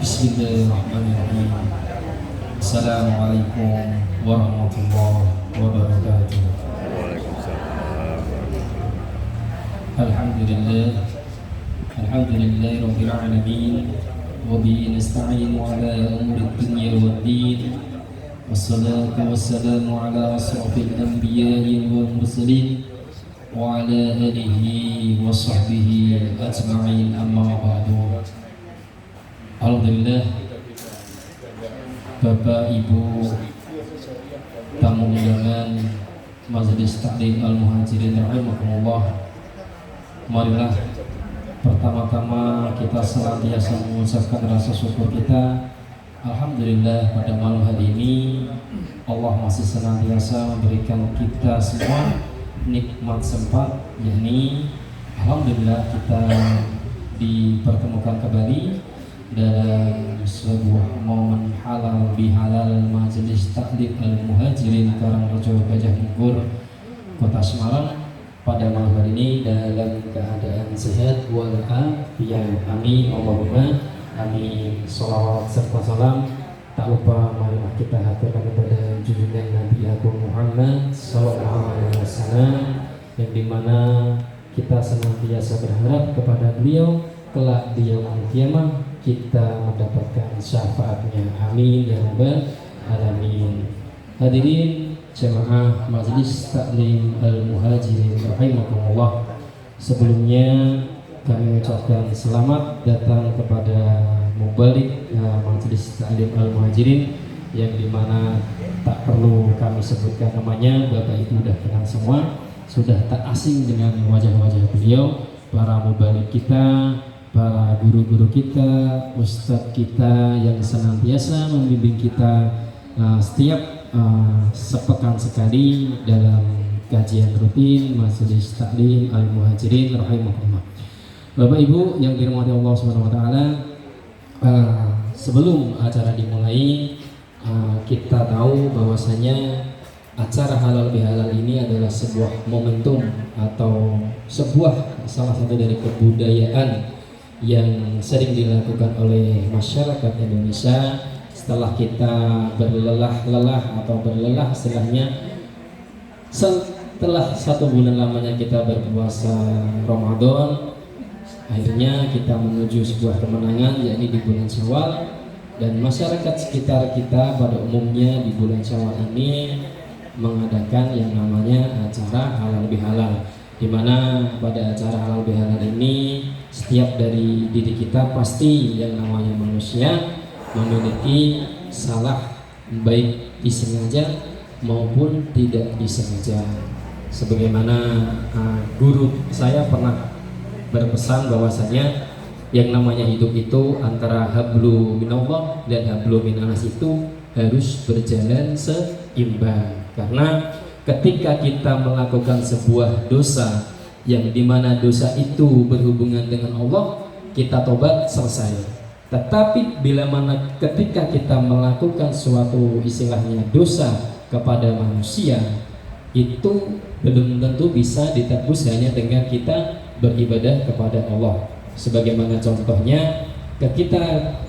Bismillahirrahmanirrahim. Assalamualaikum warahmatullahi wabarakatuh. Alhamdulillah, alhamdulillahi rabbil alamin. Wa bihi nasta'inu ala umuri dunya waddin. Wassalatu wassalamu ala asrafil anbiya'i wal mursalin wa ala alihi wa sahbihi ajma'in, amma ba'du. Alhamdulillah, Bapak Ibu tamu undangan Majelis Taklim Al-Muhajirin rahimakumullah, marilah pertama-tama kita senantiasa mengucapkan rasa syukur kita. Alhamdulillah, pada malam hari ini Allah masih senantiasa memberikan kita semua nikmat sempat, yakni alhamdulillah kita dipertemukan kembali dalam sebuah momen halal bihalal Majelis Taklim Al-Muhajirin Karangrejo Gajah Mungkur, Kota Semarang, pada malam hari ini dalam keadaan sehat walafiat. Amin Allahumma amin. Sholawat serta salam tak lupa marilah kita haturkan kepada junjungan Nabi Agung Muhammad sallallahu alaihi wasallam, yang dimana kita senantiasa berharap kepada beliau kelak di yaumul kiamah kita mendapatkan syafaatnya. Amin ya rabbal alamin. Hadirin jemaah Majelis Taklim Al-Muhajirin rahimakumullah, sebelumnya kami ucapkan selamat datang kepada mubalik Majelis Taklim Al-Muhajirin, yang dimana tak perlu kami sebutkan namanya, Bapak Ibu sudah kenal semua, sudah tak asing dengan wajah-wajah beliau, para mubalik kita, para guru-guru kita, ustadz kita yang senantiasa membimbing kita setiap sepekan sekali dalam kajian rutin Majelis Taklim Al-Muhajirin rahimahullah. Bapak Ibu yang dirahmati Allah Subhanahu wa taala, sebelum acara dimulai, kita tahu bahwasanya acara halal bihalal ini adalah sebuah momentum atau sebuah salah satu dari kebudayaan yang sering dilakukan oleh masyarakat Indonesia setelah kita berlelah-lelah atau berlelah istilahnya setelah 1 bulan lamanya kita berpuasa Ramadan. Akhirnya kita menuju sebuah kemenangan, yakni di bulan Syawal, dan masyarakat sekitar kita pada umumnya di bulan Syawal ini mengadakan yang namanya acara halal bihalal, di mana pada acara halal bihalal ini setiap dari diri kita pasti yang namanya manusia memiliki salah, baik disengaja maupun tidak disengaja. Sebagaimana guru saya pernah berpesan bahwasanya yang namanya hidup itu antara hablu minallah dan hablu minanas itu harus berjalan seimbang. Karena ketika kita melakukan sebuah dosa yang dimana dosa itu berhubungan dengan Allah, kita tobat selesai. Tetapi bila mana ketika kita melakukan suatu istilahnya dosa kepada manusia, itu belum tentu bisa ditebus hanya dengan kita beribadah kepada Allah. Sebagaimana contohnya ketika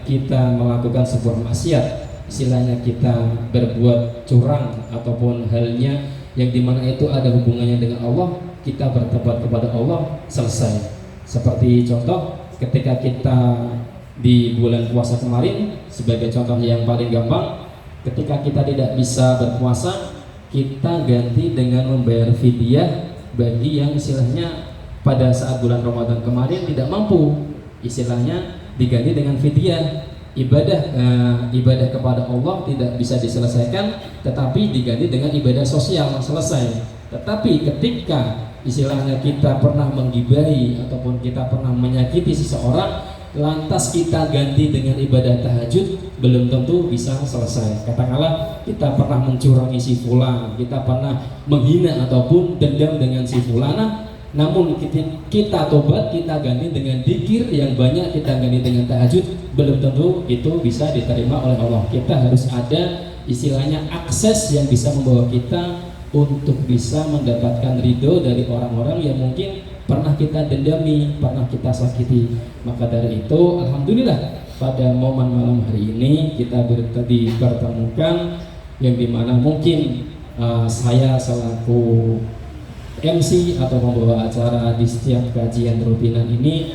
kita melakukan sebuah maksiat, istilahnya kita berbuat curang ataupun halnya yang dimana itu ada hubungannya dengan Allah, kita bertobat kepada Allah, selesai. Seperti contoh ketika kita di bulan puasa kemarin, sebagai contoh yang paling gampang, ketika kita tidak bisa berpuasa, kita ganti dengan membayar fidyah bagi yang istilahnya pada saat bulan Ramadan kemarin tidak mampu, istilahnya diganti dengan fidyah. Ibadah kepada Allah tidak bisa diselesaikan, tetapi diganti dengan ibadah sosial, selesai. Tetapi ketika istilahnya kita pernah menggibahi ataupun kita pernah menyakiti seseorang, lantas kita ganti dengan ibadah tahajud, belum tentu bisa selesai. Katakanlah kita pernah mencurangi si fulan, kita pernah menghina ataupun dendam dengan si fulana, namun kita tobat, kita ganti dengan dzikir yang banyak, kita ganti dengan tahajud, belum tentu itu bisa diterima oleh Allah. Kita harus ada istilahnya akses yang bisa membawa kita untuk bisa mendapatkan ridho dari orang-orang yang mungkin pernah kita dendami, pernah kita sakiti. Maka dari itu alhamdulillah pada momen malam hari ini kita dipertemukan, yang dimana mungkin saya selaku MC atau pembawa acara di setiap kajian rutinan ini,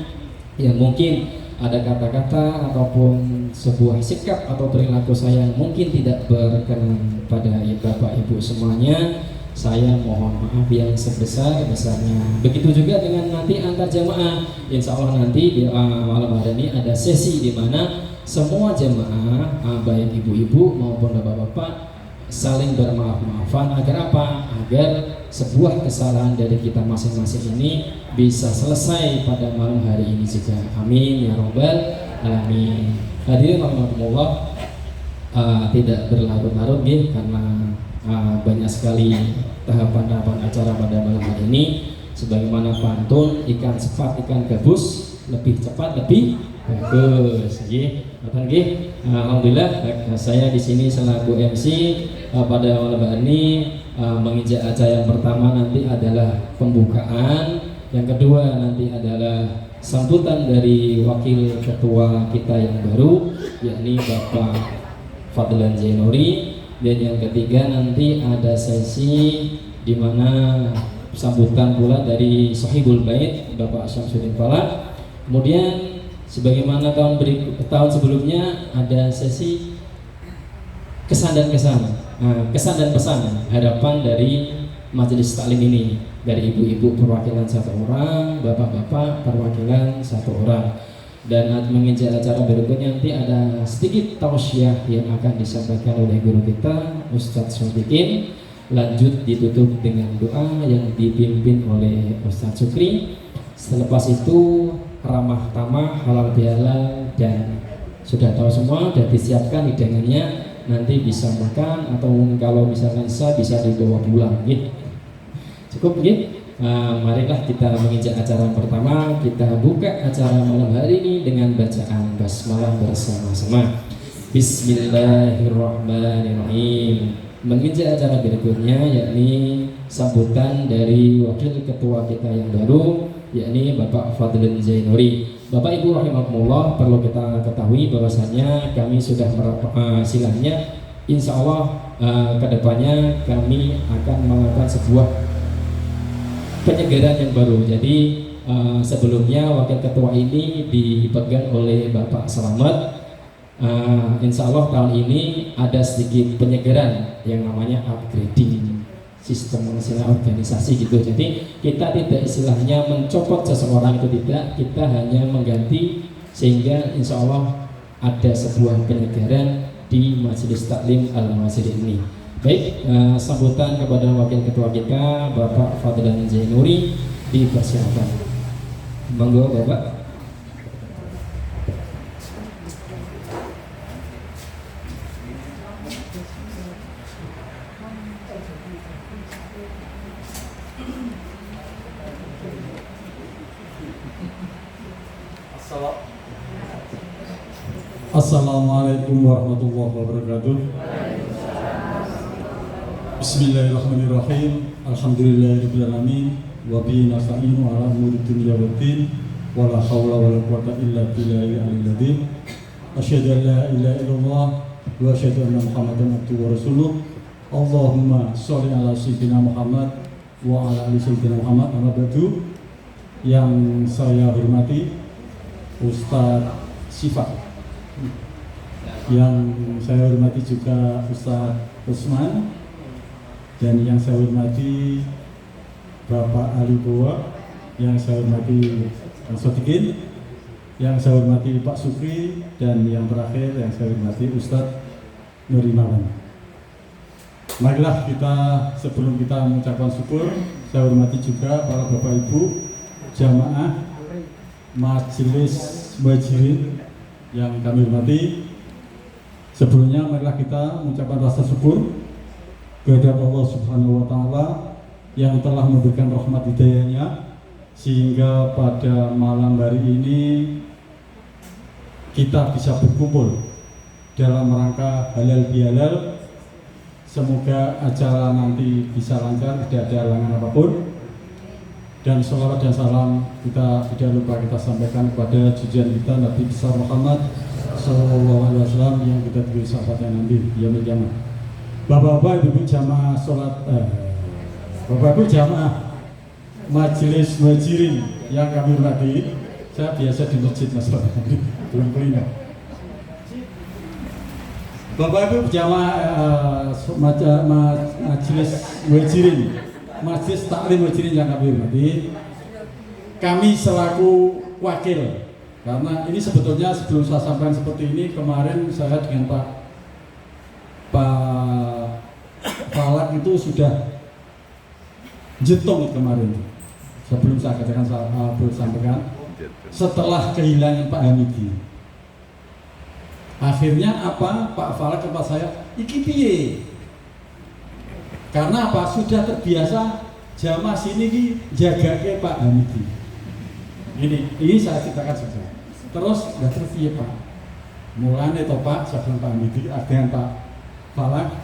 yang mungkin ada kata-kata ataupun sebuah sikap atau perilaku saya yang mungkin tidak berkenan pada Bapak Ibu semuanya, saya mohon maaf yang sebesar-besarnya. Begitu juga dengan nanti antar jamaah. Insya Allah nanti di malam hari ini ada sesi di mana semua jamaah, baik ibu-ibu maupun bapak-bapak, saling bermaaf-maafan. Agar apa? Agar sebuah kesalahan dari kita masing-masing ini bisa selesai pada malam hari ini juga. Amin ya robbal alamin. Hadirin rahimakumullah, tidak berlarut-larut karena banyak sekali tahapan-tahapan acara pada malam hari ini. Sebagaimana pantun, ikan cepat ikan gabus, lebih cepat lebih bagus. Alhamdulillah saya di sini selaku MC pada malam hari ini. Menginjak acara yang pertama nanti adalah pembukaan, yang kedua nanti adalah sambutan dari wakil ketua kita yang baru, yakni Bapak Fadlan Zainuri. Dan yang ketiga nanti ada sesi di mana sambutan pula dari Sahibul Bait Bapak Syamsuddin Falak. Kemudian sebagaimana tahun sebelumnya ada sesi kesan dan pesan harapan dari majelis taklim ini, dari ibu-ibu perwakilan satu orang, bapak-bapak perwakilan satu orang. Dan menginjak acara berikutnya nanti ada sedikit tausiah yang akan disampaikan oleh guru kita Ustadz Sodikin. Lanjut ditutup dengan doa yang dipimpin oleh Ustadz Sukri. Selepas itu ramah tamah halal bihalal, dan sudah tahu semua, sudah disiapkan hidangannya, nanti bisa makan atau kalau misalkan bisa dibawa pulang gitu. Cukup gitu. Marilah kita menginjak acara pertama. Kita buka acara malam hari ini dengan bacaan basmalah bersama-sama. Bismillahirrahmanirrahim. Menginjak acara berikutnya yakni sambutan dari wakil ketua kita yang baru, yakni Bapak Fadlan Zainuri. Bapak Ibu rahimakumullah, perlu kita ketahui bahwasanya kami sudah silahnya insya Allah kedepannya kami akan melakukan sebuah penyegaran yang baru. Jadi sebelumnya wakil ketua ini dipegang oleh Bapak Selamat. Insya Allah tahun ini ada sedikit penyegaran yang namanya upgrading sistem organisasi gitu. Jadi kita tidak istilahnya mencopot seseorang, itu tidak, kita hanya mengganti, sehingga insya Allah ada sebuah penyegaran di Majelis Taklim Al-Masjid ini. Baik, sambutan kepada wakil ketua kita Bapak Fadlan Zainuri dipersilakan. Monggo Bapak. Assalamualaikum warahmatullahi wabarakatuh. Bismillahirrahmanirrahim. Alhamdulillahirabbil alamin wa bihi nasta'inu ala umuri dunya waddin wa la haula wa la quwwata illa billahil aliyyil azim. Asyhadu an la ilaha illallah wa asyhadu anna Muhammadan abduhu wa rasuluh. Allahumma sholli ala sayyidina Muhammad wa ala ali sayyidina Muhammad. Amma ba'du. Yang saya hormati Ustadz Sifat, yang saya hormati juga Ustadz Usman, dan yang saya hormati Bapak Ali Bowa, yang saya hormati Sodikin, yang saya hormati Pak Sukri, dan yang terakhir yang saya hormati Ustadz Nurimawan. Marilah kita, sebelum kita mengucapkan syukur, saya hormati juga para Bapak Ibu jamaah Majelis Muhajirin yang kami hormati. Sebelumnya marilah kita mengucapkan rasa syukur kehadirat Allah Subhanahu wa Ta'ala yang telah memberikan rahmat hidayahnya, sehingga pada malam hari ini kita bisa berkumpul dalam rangka halal bihalal. Semoga acara nanti bisa lancar, tidak ada halangan apapun. Dan sholawat dan salam kita tidak lupa kita sampaikan kepada junjungan kita Nabi besar Muhammad Sallallahu Alaihi Wasallam yang kita tulis sahabatnya nanti yaumil kiamat. Bapak-bapak, ibu-ibu jamaah sholat, bapak-ibu jamaah majelis muhajirin yang kami hormati, saya biasa di masjid mas belum kuliner. Bapak-ibu jamaah majelis muhajirin, Majelis Taklim Muhajirin yang kami hormati, kami selaku wakil, karena ini sebetulnya sebelum saya sampaikan seperti ini, kemarin saya dengan Pak Falak itu sudah jetong kemarin, sebelum saya katakan saya boleh sampaikan, setelah kehilangan Pak Hamidi. Akhirnya apa? Pak Falak kepada saya, iki piye? Karena apa? Sudah terbiasa jamaah sini ki jaga ke Pak Hamidi. Ini saya ceritakan saja. Terus nggak terus iya Pak. Mulane to Pak, sebelum Pak Hamidi dengan Pak Falak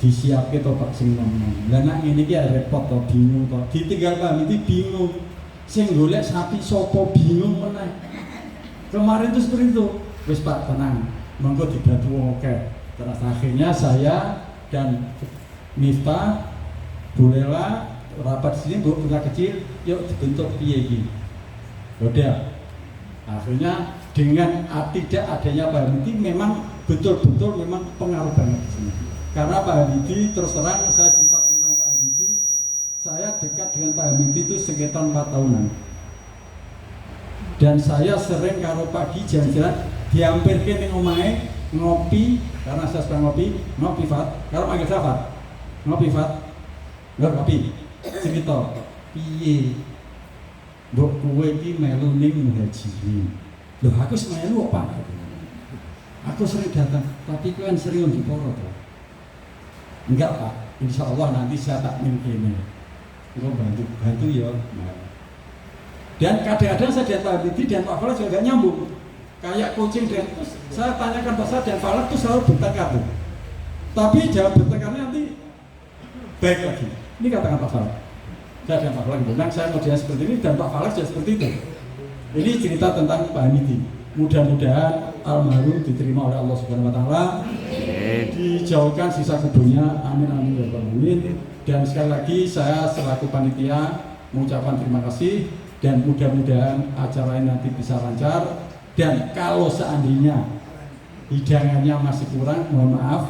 disiapke to Pak sing nom-nom. Lah nek ngene iki repot to, bingung to. Ditinggal Pak Hamidi bingung. Sing golek sapi sopo bingung meneh. Kemarin tuh seperti itu. Wis Pak tenang. Monggo dibantu wong akeh. Terus akhirnya saya dan Miftah, Bu Lela, rapat di sini, Bu, putra kecil, yuk dibentuk piye iki. Udah. Akhirnya dengan tidak adanya Pak Hamidi memang betul-betul memang pengaruh banget di sini. Karena Pak Hamidi terus terang saya cerita tentang Pak Hamidi, saya dekat dengan Pak Hamidi itu sekitar 4 tahunan. Dan saya sering karo pagi jalan-jalan dihampirkan ning omahe ngopi, karena saya suka ngopi Fat, karo manggil saya Fat. Ngopi Fat, nggak ngopi, cerita, piye, mbok kowe iki melu ning muhajirin. Loh aku melu apa? Aku sering datang, tapi kowe kan sering di poro toh. Enggak Pak, insya Allah nanti saya tak kene. Kau bantu ya. Dan kadang-kadang saya dan Pak Hamidi dan Pak Falak juga nggak nyambung. Kayak kucing dan saya tanyakan Pak Sad dan Falak tuh selalu bertengkar tuh. Tapi jawab bertengkarnya nanti baik lagi. Ini katakan Pak Falak. Saya dan Pak Falak bilang saya mau dia seperti ini dan Pak Falak juga seperti itu. Ini cerita tentang Pak Hamidi. Mudah-mudahan almarhum diterima oleh Allah Subhanahu Wa Taala, dijauhkan sisa kuburnya, amin amin ya rabbal alamin. Dan sekali lagi saya selaku panitia mengucapkan terima kasih dan mudah-mudahan acara ini nanti bisa lancar. Dan kalau seandainya hidangannya masih kurang, mohon maaf.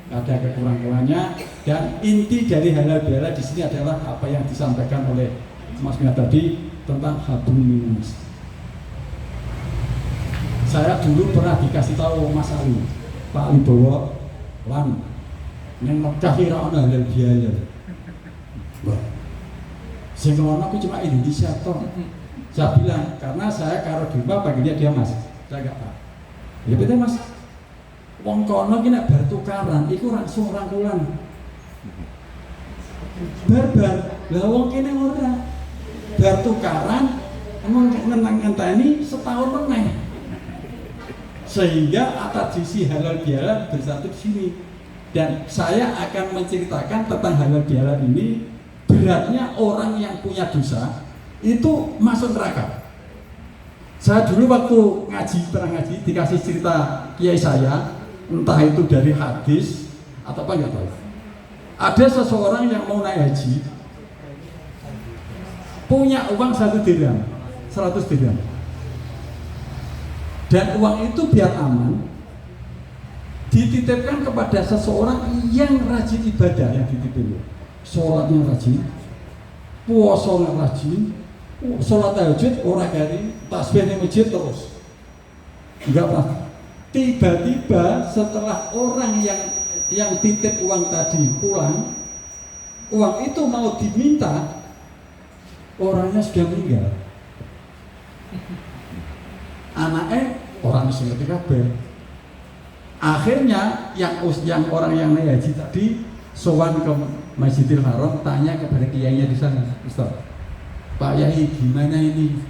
Ada kekurangannya, dan inti dari halal bihalal di sini adalah apa yang disampaikan oleh Mas Mia tadi tentang hablum minas. Saya dulu pernah dikasih tahu Mas Ali, Pak Ali Bowo, Lan, yang Mekah kira ana halal bihalal. Wah, sing ngono aku cuma Indonesia toh. Saya bilang karena saya karo di rumah panggilnya dia Mas, saya enggak Pak. Ya betul Mas. Wong kono ki nek bar tukaran iku langsung rangkulan. Barbar. Lah wong kene ora. Bar tukaran emang ngenteni setahun meneh. Sehingga tradisi halal bihalal bersatu di sini. Dan saya akan menceritakan tentang halal bihalal ini, beratnya orang yang punya dosa itu masuk neraka. Saya dulu waktu pernah ngaji dikasih cerita kiai saya, entah itu dari hadis atau apa nggak tahu. Ada seseorang yang mau naik haji, punya uang 1 dirham, 100 dirham, dan uang itu biar aman dititipkan kepada seseorang yang rajin ibadah, yang dititipin, sholatnya rajin, puasanya rajin, sholat tahajud orang kari, tasbih di masjid terus, enggak apa. Tiba-tiba setelah orang yang titip uang tadi pulang, uang itu mau diminta, orangnya sudah meninggal. Anaknya orang mesti ngerti kabeh. Akhirnya yang orang yang naik haji tadi sowan ke Masjidil Haram, tanya kepada kiainya di sana, Ustaz, Pak Yai gimana ini?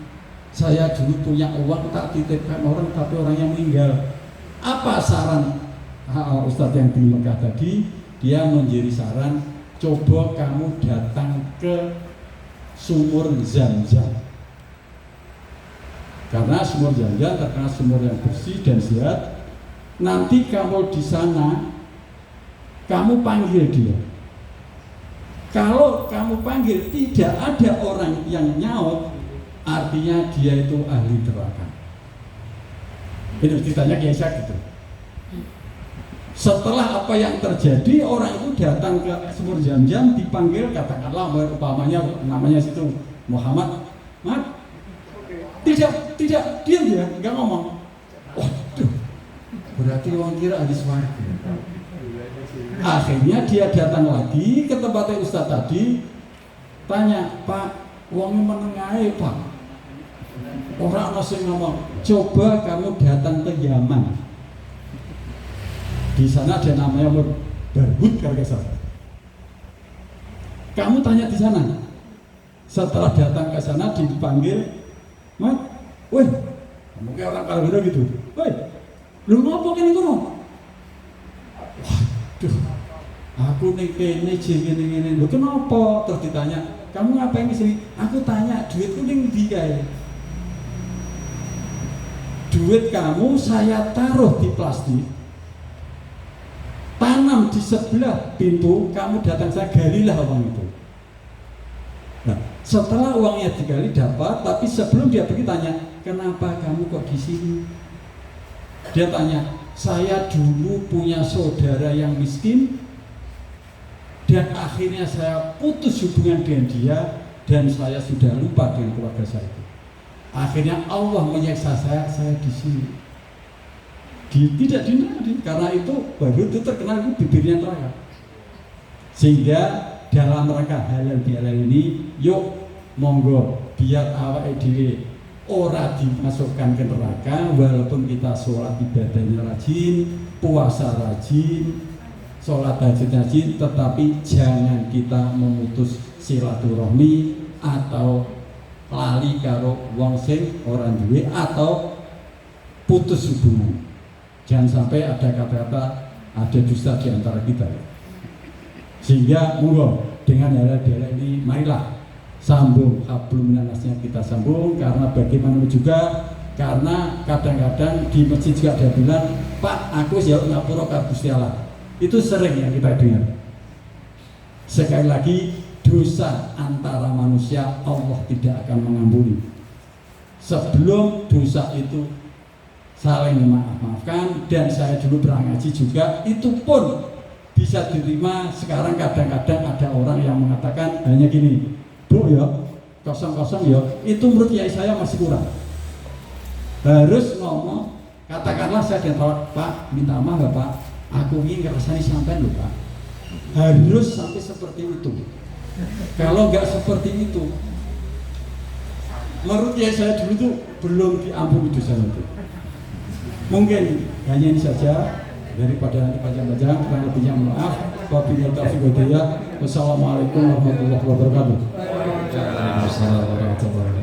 Saya dulu punya uang tak titipkan orang tapi orangnya meninggal. Apa saran Ustadz yang di Mekah tadi? Dia menjadi saran, coba kamu datang ke sumur Zam-Zam. Karena sumur Zam-Zam terkenal sumur yang bersih dan sehat. Nanti kamu di sana, kamu panggil dia. Kalau kamu panggil tidak ada orang yang nyaut, artinya dia itu ahli neraka. Itu ceritanya Kiai Sak gitu. Setelah apa yang terjadi, orang itu datang ke sumur Zam-Zam, dipanggil, katakanlah umpamanya namanya situ Muhammad, tidak diam dia, nggak ngomong. Waduh, berarti orang kira ahli swarga. Akhirnya dia datang lagi ke tempatnya Ustadz tadi, tanya, Pak, uangnya menengahi Pak. Orang masih ngomong, coba kamu datang ke Yaman. Di sana ada namanya Barhut kalau nggak salah. Kamu tanya di sana. Setelah datang ke sana dipanggil, Mat, woi, kamu kayak orang Kalbina gitu. Woi, lu ngapa kene kono? Waduh, aku nih kene ngene. Lho kenapa? Terus ditanya, kamu ngapain di sini? Aku tanya, duitku ning ndi kae? Duit kamu saya taruh di plastik, tanam di sebelah pintu, kamu datang saya galilah uang itu. Nah, setelah uangnya digali dapat, tapi sebelum dia pergi tanya, kenapa kamu kok di sini? Dia tanya, saya dulu punya saudara yang miskin dan akhirnya saya putus hubungan dengan dia dan saya sudah lupa dengan keluarga saya itu. Akhirnya Allah menyiksa saya di sini. Tidak dinadi, karena itu baru itu terkenal itu bibirnya neraka. Sehingga dalam rangka halal bihalal ini, yuk monggo biar awake dhewe ora dimasukkan ke neraka, walaupun kita sholat ibadahnya rajin, puasa rajin, sholat tahajud rajin, tetapi jangan kita memutus silaturahmi atau lali karo wong sing ora duwe atau putus hubungan. Jangan sampai ada kata-kata ada dusta di antara kita. Sehingga monggo dengan halal bihalal ini marilah sambung hablum minannasnya kita sambung, karena bagaimana juga karena kadang-kadang di masjid juga ada bilang, Pak, aku ya ngapura karo Gusti Allah. Itu sering yang kita dengar. Sekali lagi, dosa antara manusia Allah tidak akan mengampuni. Sebelum dosa itu saling memaafkan, dan saya dulu pernah ngaji juga, itu pun bisa diterima. Sekarang kadang-kadang ada orang yang mengatakan hanya gini, Bu ya, kosong-kosong ya, itu menurut kiai saya masih kurang. Harus ngomong, katakanlah saya ditolak, Pak, minta maaf ya Pak, aku ingin ngerasani sampai loh Pak. Harus sampai seperti itu. Kalau nggak seperti itu, menurut kiai saya dulu itu belum diampuni dosa itu. Mungkin hanya ini saja, daripada nanti panjang-panjang, kurang lebihnya maaf. Wabillahi taufiq wal hidayah. Wassalamualaikum warahmatullahi wabarakatuh. Waalaikumsalam warahmatullahi wabarakatuh.